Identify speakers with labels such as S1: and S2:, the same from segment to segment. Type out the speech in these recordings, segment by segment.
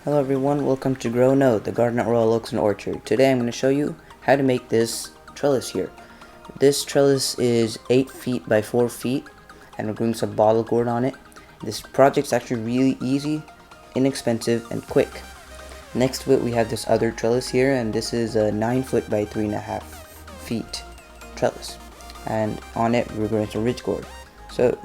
S1: Hello everyone, welcome to Grow No, the garden at Royal Oaks and Orchard. Today I'm going to show you how to make this trellis here. This trellis is 8 feet by 4 feet and we're doing some bottle gourd on it. This project's actually really easy, inexpensive, and quick. Next to it we have this other trellis here, and this is a 9 foot by 3.5 feet trellis. And on it we're going to ridge gourd. So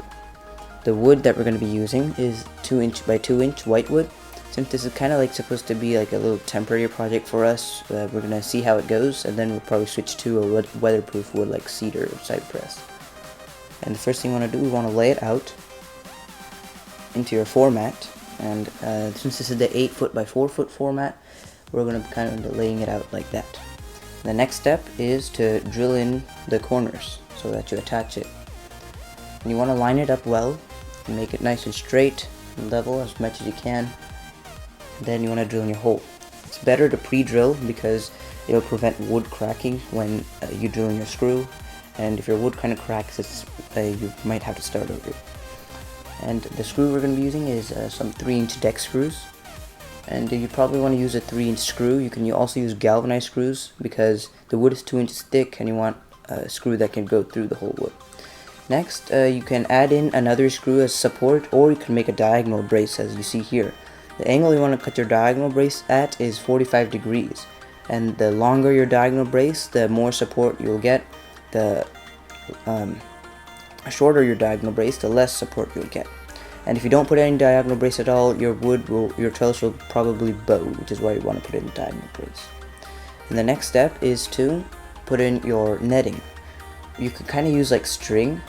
S1: the wood that we're going to be using is 2 inch by 2 inch white wood. Since this is kind of like supposed to be like a little temporary project for us, we're going to see how it goes, and then we'll probably switch to a weatherproof wood like cedar or cypress. And the first thing you want to do, we want to lay it out into your format. And since this is the 8 foot by 4 foot format, we're going to be kind of laying it out like that. The next step is to drill in the corners so that you attach it. And you want to line it up well and make it nice and straight and level as much as you can. Then you want to drill in your hole. It's better to pre-drill because it'll prevent wood cracking when you drill in your screw, and if your wood kind of cracks, you might have to start over. And the screw we're going to be using is some 3-inch deck screws, and you probably want to use a 3-inch screw. You can also use galvanized screws because the wood is 2 inches thick and you want a screw that can go through the whole wood. Next, you can add in another screw as support, or you can make a diagonal brace as you see here. The angle you want to cut your diagonal brace at is 45 degrees, and the longer your diagonal brace, the more support you'll get. The shorter your diagonal brace, the less support you'll get. And if you don't put any diagonal brace at all, your trellis will probably bow, which is why you want to put in a diagonal brace. And the next step is to put in your netting. You could kind of use like string,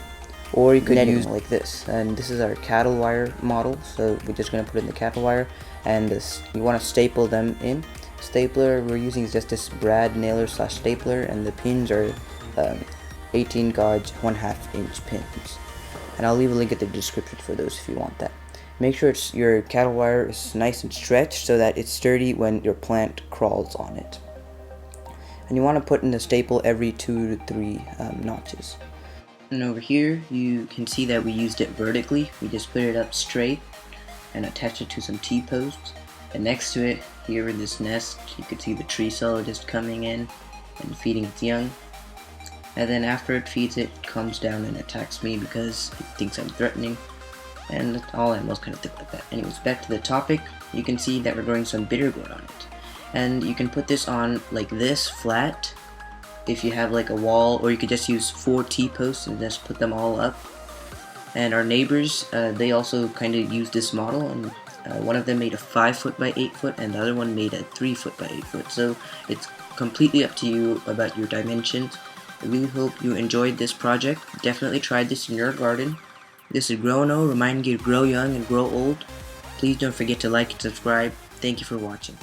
S1: or you could use like this. And this is our cattle wire model, so we're just going to put it in the cattle wire, and this, you want to staple them in. Stapler we're using is just this brad nailer / stapler, and the pins are 18 gauge 1/2 inch pins, and I'll leave a link in the description for those if you want that. Make sure your cattle wire is nice and stretched so that it's sturdy when your plant crawls on it. And you want to put in the staple every 2 to 3 notches. And over here you can see that we used it vertically. We just put it up straight and attach it to some T-posts. And next to it, here in this nest, you can see the tree cell just coming in and feeding its young. And then after it feeds, it comes down and attacks me because it thinks I'm threatening. And all animals kind of think like that. Anyways, back to the topic. You can see that we're growing some bitter gourd on it. And you can put this on like this, flat, if you have like a wall, or you could just use 4 T-posts and just put them all up. And our neighbors, they also kind of used this model, and one of them made a 5 foot by 8 foot and the other one made a 3 foot by 8 foot. So it's completely up to you about your dimensions. I really hope you enjoyed this project. Definitely try this in your garden. This is Grow No, reminding you to grow young and grow old. Please don't forget to like and subscribe. Thank you for watching.